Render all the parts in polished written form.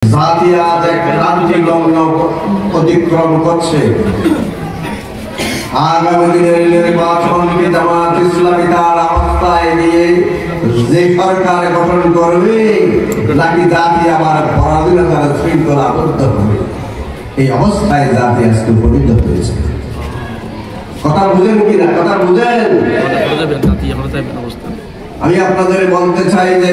জাতি আজ এক ক্রান্তি লগ্ন অতিক্রম করছে। আগামী দিনের নির্বাচনকে জামাত ইসলামী তার অবস্থায় নিয়ে যে সরকার গঠন করবে, নাকি জাতি আবার পরাধীনতার শৃঙ্খলা আবদ্ধ হবে, এই অবস্থায় জাতি আজকে উপনীত হয়েছে। কথা বুঝেন কিনা? কথা বুঝেন? আমি আপনাদের বলতে চাই যে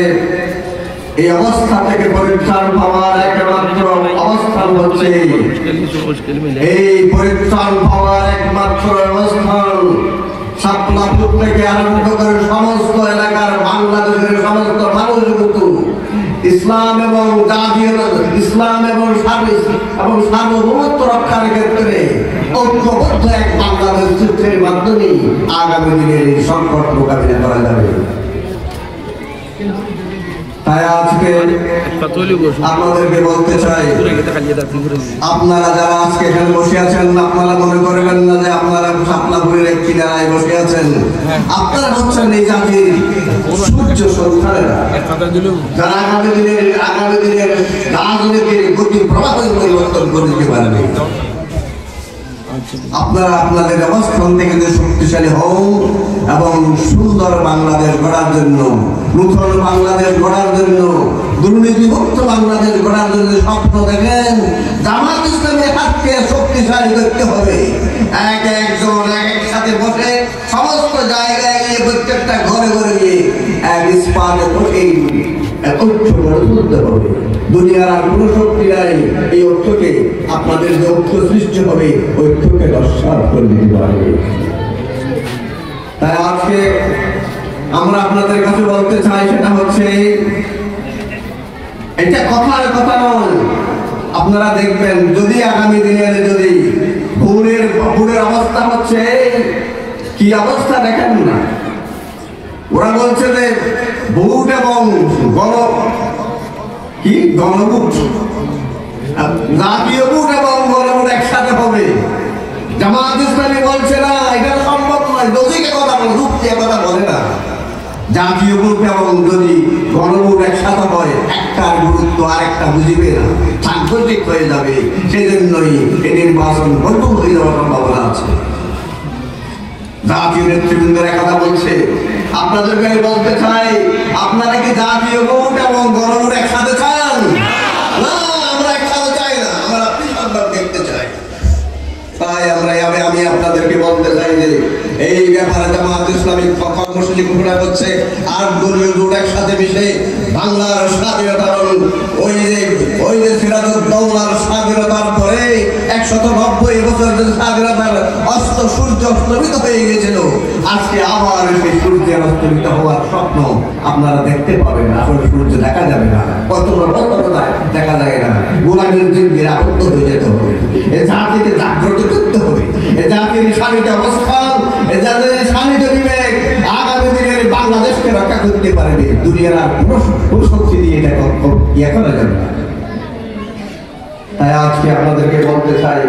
এই অবস্থা থেকে পরিত্রাণ পাওয়ার একমাত্র অবস্থান হচ্ছে, এই পরিত্রাণ পাওয়ার একমাত্র অবস্থান শাপলাপুর থেকে আরম্ভ করে সমস্ত এলাকার বাংলাদেশের সমস্ত মানুষ কিন্তু ইসলাম এবং জাতীয়তা, ইসলাম এবং সার্বভৌমত্ব রক্ষার ক্ষেত্রে ঐক্যবদ্ধ এক বাংলাদেশ সৃষ্টির মাধ্যমে আগামী দিনে এই সংকট মোকাবিলা করা যাবে। তাই আজকে আপনাদেরকে বলতে চাই, আপনারা যারা আজকে এখানে বসে আছেন, আপনারা মনে করবেন না যে আপনারা শাপলাপুরের এক কিনারায় বসে আছেন। আপনারা হচ্ছেন এই জাতির সূর্য সন্তানেরা, যারা আগামী দিনের রাজনীতির গতি প্রবাহ পরিবর্তন করে দিতে পারবে। আপনারা আপনাদের অবস্থান থেকে যে শক্তিশালী হন এবং সুন্দর বাংলাদেশ গড়ার জন্য, নূতন বাংলাদেশ গড়ার জন্য, দুর্নীতিমুক্ত বাংলাদেশ গড়ার জন্য স্বপ্ন দেখেন, জামাত ইসলামের হাতকে শক্তিশালী করতে হবে। একজন একসাথে বসে সমস্ত জায়গায় গিয়ে প্রত্যেকটা ঘরে ঘরে গিয়ে এক স্পাতে বসে ঐক্য গড়ে তুলতে হবে। দুনিয়ার আর কোন শক্তি নাই এই ঐক্যকে, আপনাদের যে ঐক্য সৃষ্টি হবে ঐক্যকে নস্যাৎ করে দিতে পারবে। তাই আজকে আমরা আপনাদের কাছে বলতে চাই, সেটা হচ্ছে এটা কথার কথা নয়। আপনারা দেখবেন যদি আগামী দিনের যদি ভোরের অবস্থা হচ্ছে কি অবস্থা দেখেন না, ওরা বলছে যে ভোট এবং গণভোট, জাতীয় ভোট এবং গণভোট একসাথে হবে। জামাত ইসলামী বলছে না, এটা সম্ভব নয়। লজিকে কথা বলে, যুক্তির কথা বলে না। জাতীয় ভোট এবং যদি গণভোট একসাথে হয়, একটার গুরুত্ব আরেকটা বুঝবে না, সাংঘর্ষিক হয়ে যাবে। সেজন্যই এই নির্বাচন বর্জন হয়ে যাওয়ার সম্ভাবনা আছে। জাতীয় নেতৃবৃন্দের কথা বলছে, আপনাদেরকে বলতে চাই, আপনারা কি জাতীয় ভোট এবং গণভোট একসাথে চান? না, আমরা একসাথে চাই না, আমরা পৃথকভাবে দেখতে চাই। তাই আমি আপনাদেরকে বলতে চাই যে এই ব্যাপারে জামাত ইসলামী কর্মসূচি ঘোষণা করছে, 8 দলীয় জোট একসাথে মিশে বাংলার স্বাধীনতার ওই যে সিরাজউদ্দৌলার স্বাধীনতার পরে 190 বছর যে স্বাধীনতার সূর্য অস্তমিত হয়ে গিয়েছিল, আজকে আবার সেই সূর্যের অস্তমিত হওয়ার স্বপ্ন আপনারা দেখতে পাবেন। আসলে সূর্য দেখা যাবে না, কত দেখা যায় না। গোলামীর জিন্দির আবদ্ধ হয়ে যেতে হবে। এ জাতিকে জাগ্রত করতে হবে। এ জাতির শানিত অবস্থান, এ জাতির শানিত বিবেক আগামী দিনের বাংলাদেশকে রক্ষা করতে পারবে। দুনিয়ার আর কোন শক্তি দিয়ে এটা ইয়ে করা যাবে না। তাই আজকে আপনাদেরকে বলতে চাই,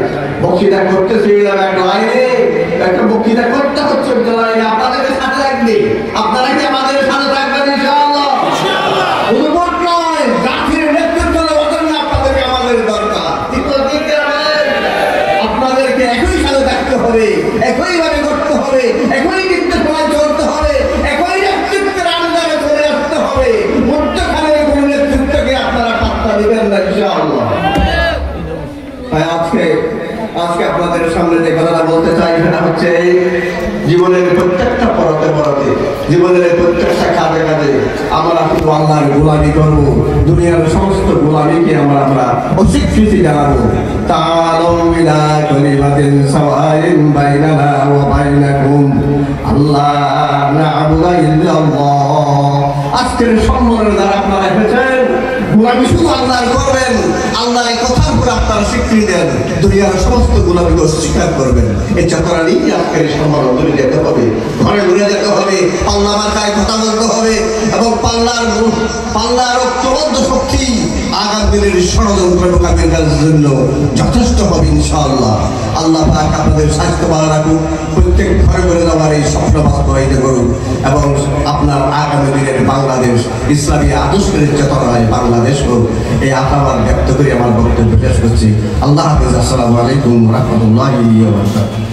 বক্তৃতা করতেছি একটা লাইনে, একটা বক্তৃতা করতে হচ্ছে একটা লাইনে, আপনাদের সাথে রাখবে। আপনারা কি আমাদের সাথে থাকবেন ইনশাআল্লাহ? ভোট নয়, জাতির নেতৃত্ব বদল না, আপনাদেরকে আমাদের দরকার। আপনাদেরকে একই সাথে থাকতে হবে, একইভাবে করতে হবে, একই নির্দেশনায় চলতে হবে, একই নেতৃত্বের আন্ডারে চলে আসতে হবে। মধ্যখানে কোন নেতৃত্বকে আপনারা পাত্তা দিবেন না ইনশাআল্লাহ। তাই আজকে আপনাদের সামনে যে কথাটা বলতে চাই, সেটা হচ্ছে জীবনের প্রত্যেকটা পরতে, জীবনের প্রত্যেকটা কাজে আমরা শুধু আল্লাহর গোলামি করবো, দুনিয়ার সমস্ত গোলামিকে আমরা অস্বীকৃতি জানাবো। তাআলাউ ইলা কালিমাতিন সাওয়াইন বাইনানা ওয়া বাইনাকুম আল্লা না'বুদা ইল্লাল্লাহ। আজকের সম্মেলনে যারা আপনারা এসেছেন, গোলামি শুধু আল্লাহর করবেন, আল্লাহর এই কথার উপর আপনারা স্বীকৃতি দেন, দুনিয়ার সমস্ত গোলামিকে অস্বীকার করবেন। এই চক্রানি আজকের সম্মেলন ধরে যেতে হবে, ঘরে ঘুরে যেতে হবে, পাল্লা মাথায় কথা বলতে হবে এবং পাল্লার আল্লাহর ঐক্যবদ্ধ শক্তি আগামী দিনের ষড়যন্ত্র মোকাবিলার জন্য যথেষ্ট হবে ইনশাআল্লাহ। আল্লাহ পাক আপনাদের স্বাস্থ্য ভালো রাখুন, প্রত্যেক ঘরে ঘরে যাওয়ার এই স্বপ্ন বাস্তবায়িত করুন এবং আপনার আগামী দিনের বাংলাদেশ ইসলামী আদর্শের চেতনায় বাংলাদেশ হোক, এই আশাবাদ ব্যক্ত করে আমার বক্তব্য শেষ করছি। আল্লাহ হাফেজ। আসসালামু আলাইকুম ওয়া রাহমাতুল্লাহি ওয়া বারাকাতুহু।